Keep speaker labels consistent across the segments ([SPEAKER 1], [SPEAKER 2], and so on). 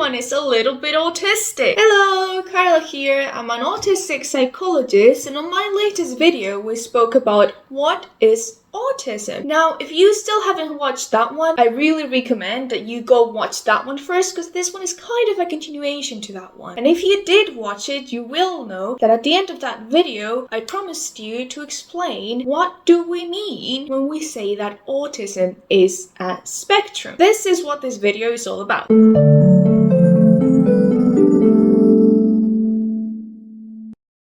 [SPEAKER 1] Everyone is a little bit autistic. Hello, Carla here. I'm an autistic psychologist, and on my latest video we spoke about what is autism. Now, if you still haven't watched that one, I really recommend that you go watch that one first, because this one is kind of a continuation to that one. And if you did watch it, you will know that at the end of that video, I promised you to explain what do we mean when we say that autism is a spectrum. This is what this video is all about.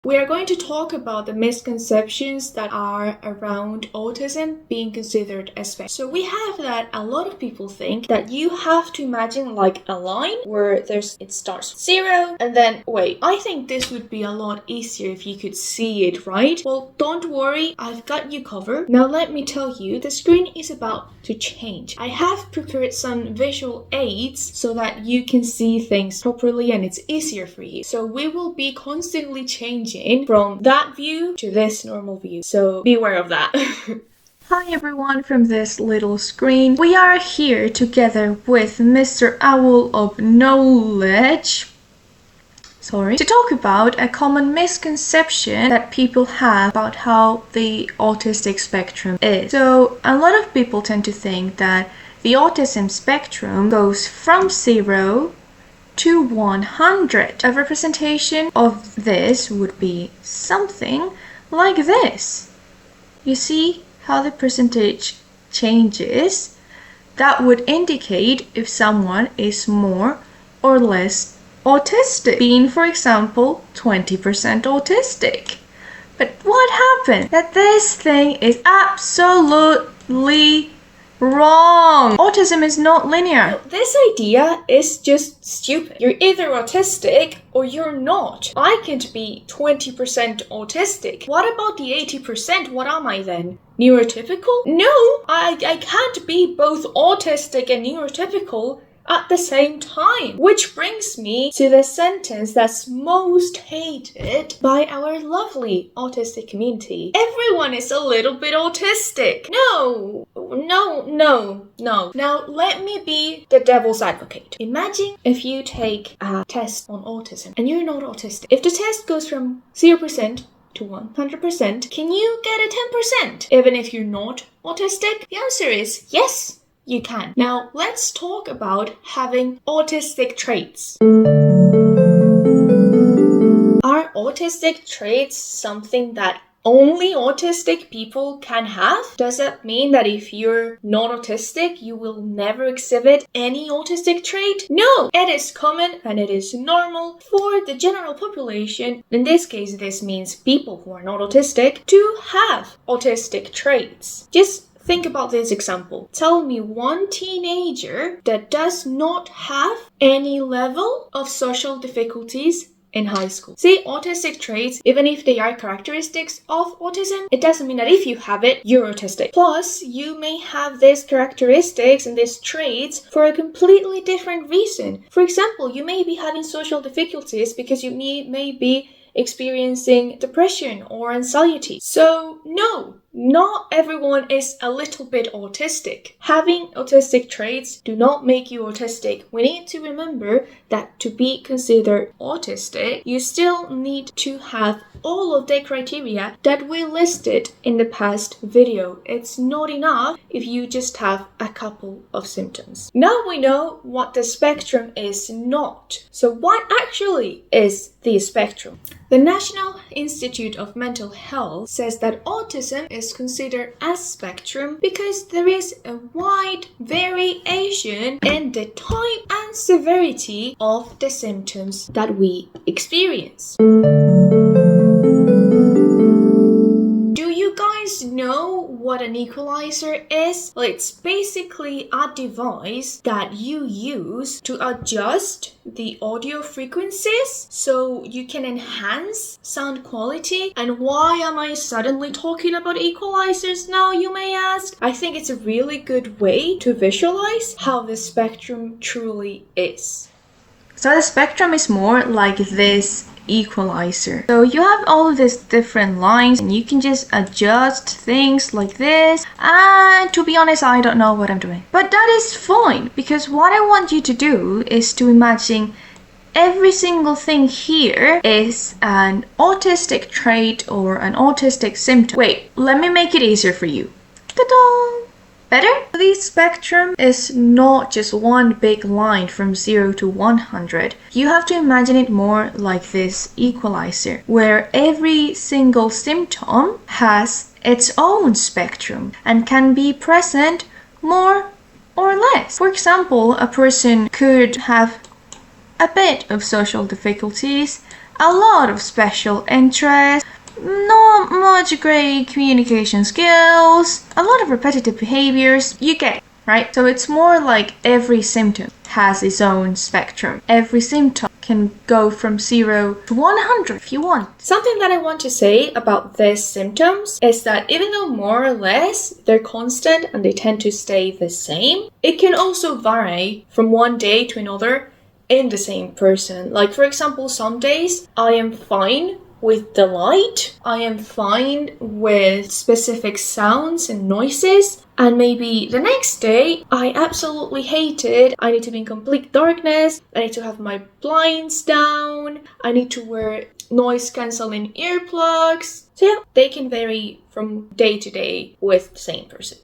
[SPEAKER 1] We are going to talk about the misconceptions that are around autism being considered a spectrum. So we have that a lot of people think that you have to imagine like a line where it starts with 0 and then wait. I think this would be a lot easier if you could see it, right? Well, don't worry, I've got you covered. Now let me tell you, the screen is about to change. I have prepared some visual aids so that you can see things properly and it's easier for you. So we will be constantly changing from that view to this normal view, so be aware of that. Hi everyone from this little screen. We are here together with Mr. Owl of Knowledge to talk about a common misconception that people have about how the autistic spectrum is. So a lot of people tend to think that the autism spectrum goes from 0 to 100. A representation of this would be something like this. You see how the percentage changes? That would indicate if someone is more or less autistic, being, for example, 20% autistic. But what happened? That this thing is absolutely wrong. Autism is not linear. This idea is just stupid. You're either autistic or you're not. I can't be 20% autistic. What about the 80%? What am I then? Neurotypical? No, I can't be both autistic and neurotypical at the same time. Which brings me to the sentence that's most hated by our lovely autistic community. Everyone is a little bit autistic. No. Now let me be the devil's advocate. Imagine if you take a test on autism and you're not autistic. If the test goes from 0% to 100%, can you get a 10% even if you're not autistic? The answer is yes. You can. Now, let's talk about having autistic traits. Are autistic traits something that only autistic people can have? Does that mean that if you're not autistic, you will never exhibit any autistic trait? No! It is common and it is normal for the general population, in this case this means people who are not autistic, to have autistic traits. Just think about this example. Tell me one teenager that does not have any level of social difficulties in high school. See, autistic traits, even if they are characteristics of autism, it doesn't mean that if you have it, you're autistic. Plus, you may have these characteristics and these traits for a completely different reason. For example, you may be having social difficulties because you may be experiencing depression or anxiety. So, no, not everyone is a little bit autistic. Having autistic traits do not make you autistic. We need to remember that to be considered autistic, you still need to have all of the criteria that we listed in the past video. It's not enough if you just have a couple of symptoms. Now we know what the spectrum is not. So what actually is the spectrum? The National Institute of Mental Health says that autism is considered a spectrum because there is a wide variation in the type and severity of the symptoms that we experience. Do you guys know what an equalizer is? Well, it's basically a device that you use to adjust the audio frequencies so you can enhance sound quality. And why am I suddenly talking about equalizers now, you may ask? I think it's a really good way to visualize how the spectrum truly is. So the spectrum is more like this equalizer. So you have all of these different lines and you can just adjust things like this, and to be honest, I don't know what I'm doing, but that is fine, because what I want you to do is to imagine every single thing here is an autistic trait or an autistic symptom. Wait, let me make it easier for you. Ta-da! Better? The spectrum is not just one big line from 0 to 100. You have to imagine it more like this equalizer, where every single symptom has its own spectrum and can be present more or less. For example, a person could have a bit of social difficulties, a lot of special interests, not much great communication skills, a lot of repetitive behaviors. You get it, right? So it's more like every symptom has its own spectrum. Every symptom can go from 0 to 100 if you want. Something that I want to say about these symptoms is that even though more or less they're constant and they tend to stay the same, it can also vary from one day to another in the same person. Like, for example, some days I am fine with the light, I am fine with specific sounds and noises, and maybe the next day I absolutely hate it. I need to be in complete darkness, I need to have my blinds down, I need to wear noise cancelling earplugs. So yeah, they can vary from day to day with the same person.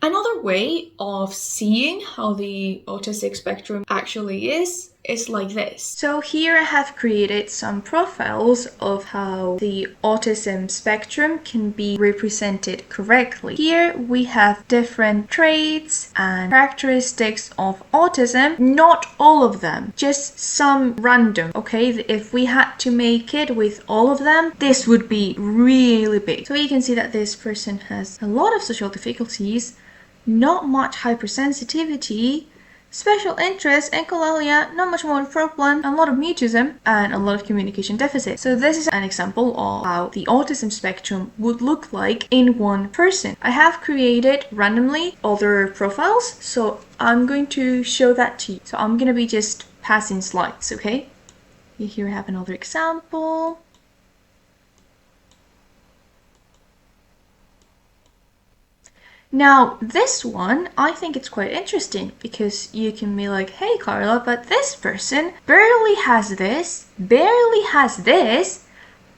[SPEAKER 1] Another way of seeing how the autistic spectrum actually is like this. So here I have created some profiles of how the autism spectrum can be represented correctly. Here we have different traits and characteristics of autism, not all of them, just some random, okay? If we had to make it with all of them, this would be really big. So you can see that this person has a lot of social difficulties, not much hypersensitivity, special interest, echolalia, not much motor problem, a lot of mutism, and a lot of communication deficit. So this is an example of how the autism spectrum would look like in one person. I have created randomly other profiles, so I'm going to show that to you. So I'm going to be just passing slides, okay? Here I have another example. Now, this one, I think it's quite interesting because you can be like, hey Carla, but this person barely has this,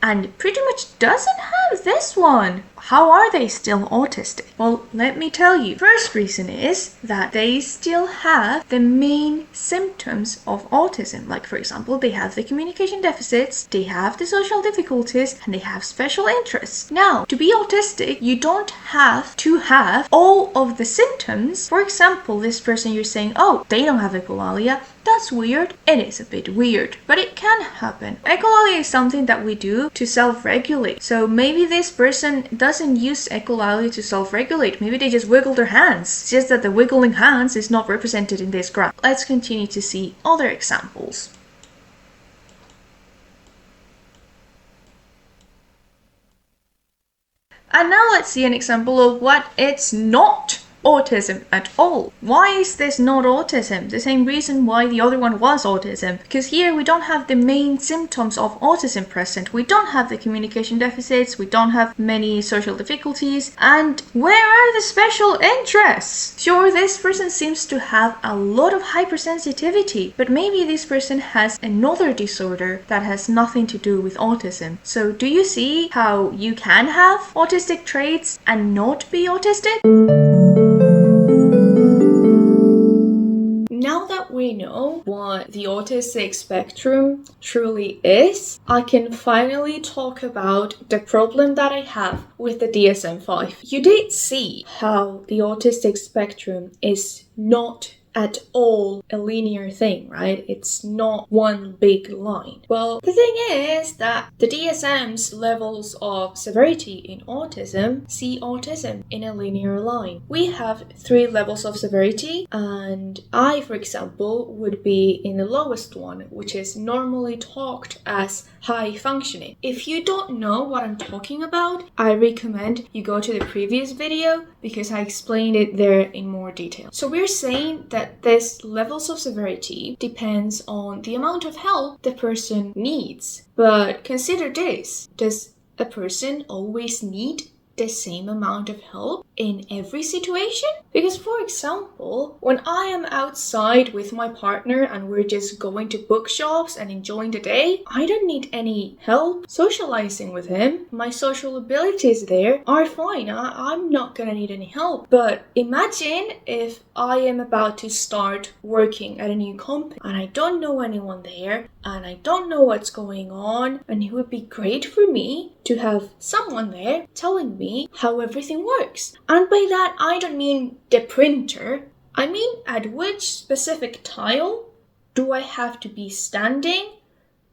[SPEAKER 1] and pretty much doesn't have this one. How are they still autistic? Well, let me tell you. First reason is that they still have the main symptoms of autism. Like, for example, they have the communication deficits, they have the social difficulties, and they have special interests. Now, to be autistic, you don't have to have all of the symptoms. For example, this person you're saying, oh, they don't have echolalia. That's weird. It is a bit weird, but it can happen. Echolalia is something that we do to self-regulate. So maybe this person doesn't use echolalia to self-regulate. Maybe they just wiggle their hands. It's just that the wiggling hands is not represented in this graph. Let's continue to see other examples. And now let's see an example of what it's not autism at all. Why is this not autism? The same reason why the other one was autism. Because here we don't have the main symptoms of autism present. We don't have the communication deficits, we don't have many social difficulties, and where are the special interests? Sure, this person seems to have a lot of hypersensitivity, but maybe this person has another disorder that has nothing to do with autism. So do you see how you can have autistic traits and not be autistic? Now that we know what the autistic spectrum truly is, I can finally talk about the problem that I have with the DSM-5. You did see how the autistic spectrum is not at all a linear thing, right? It's not one big line. Well, the thing is that the DSM's levels of severity in autism see autism in a linear line. We have 3 levels of severity, and I, for example, would be in the lowest one, which is normally talked as high functioning. If you don't know what I'm talking about, I recommend you go to the previous video because I explained it there in more detail. So we're saying that this levels of severity depends on the amount of help the person needs. But consider this, does a person always need the same amount of help in every situation? Because, for example, when I am outside with my partner and we're just going to bookshops and enjoying the day, I don't need any help socializing with him. My social abilities there are fine. I'm not gonna need any help. But imagine if I am about to start working at a new company and I don't know anyone there and I don't know what's going on, and it would be great for me to have someone there telling me how everything works. And by that, I don't mean the printer. I mean at which specific tile do I have to be standing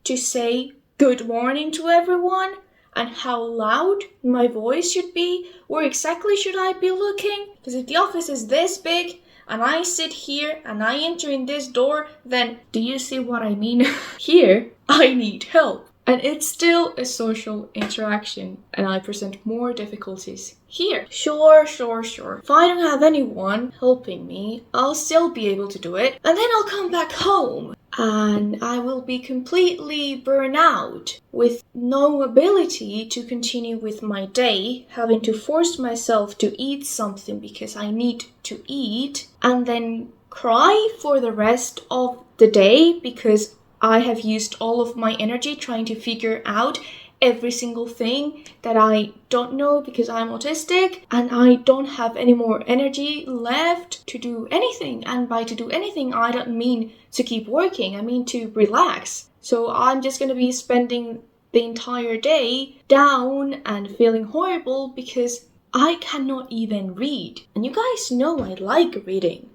[SPEAKER 1] to say good morning to everyone, and how loud my voice should be, where exactly should I be looking? Because if the office is this big and I sit here and I enter in this door, then do you see what I mean? Here, I need help. And it's still a social interaction, and I present more difficulties here. Sure. If I don't have anyone helping me, I'll still be able to do it. And then I'll come back home and I will be completely burned out with no ability to continue with my day, having to force myself to eat something because I need to eat, and then cry for the rest of the day because I have used all of my energy trying to figure out every single thing that I don't know because I'm autistic, and I don't have any more energy left to do anything. And by to do anything, I don't mean to keep working, I mean to relax. So I'm just going to be spending the entire day down and feeling horrible because I cannot even read. And you guys know I like reading.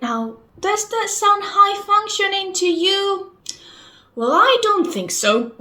[SPEAKER 1] Now, does that sound high functioning to you? Well, I don't think so.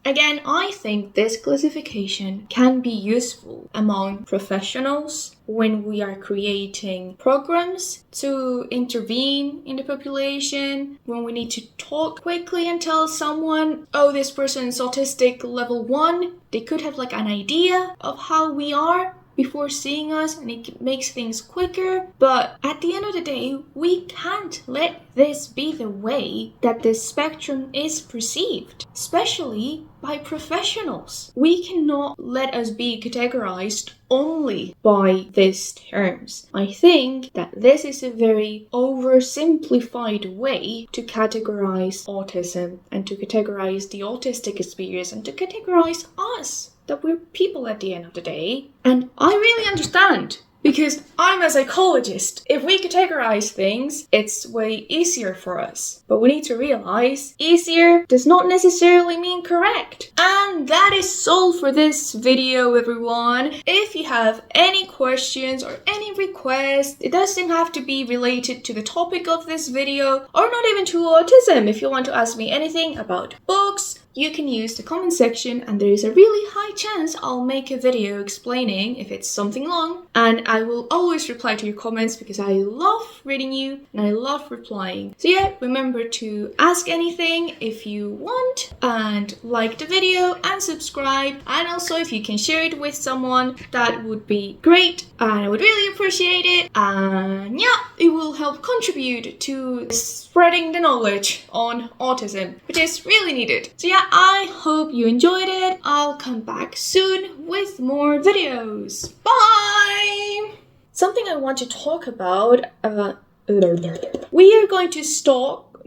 [SPEAKER 1] Again, I think this classification can be useful among professionals when we are creating programs to intervene in the population, when we need to talk quickly and tell someone, oh, this person is autistic level 1. They could have like an idea of how we are before seeing us, and it makes things quicker. But at the end of the day, we can't let this be the way that the spectrum is perceived, especially by professionals. We cannot let us be categorized only by these terms. I think that this is a very oversimplified way to categorize autism and to categorize the autistic experience and to categorize us, that we're people at the end of the day. And I really understand, because I'm a psychologist. If we categorize things, it's way easier for us. But we need to realize easier does not necessarily mean correct. And that is all for this video, everyone. If you have any questions or any requests, it doesn't have to be related to the topic of this video, or not even to autism. If you want to ask me anything about books, you can use the comment section, and there is a really high chance I'll make a video explaining if it's something long. And I will always reply to your comments because I love reading you and I love replying. So yeah, remember to ask anything if you want, and like the video and subscribe. And also, if you can share it with someone, that would be great and I would really appreciate it. And yeah, it will help contribute to spreading the knowledge on autism, which is really needed. So yeah, I hope you enjoyed it. I'll come back soon with more videos. Bye! Something I want to talk about, we are going to stalk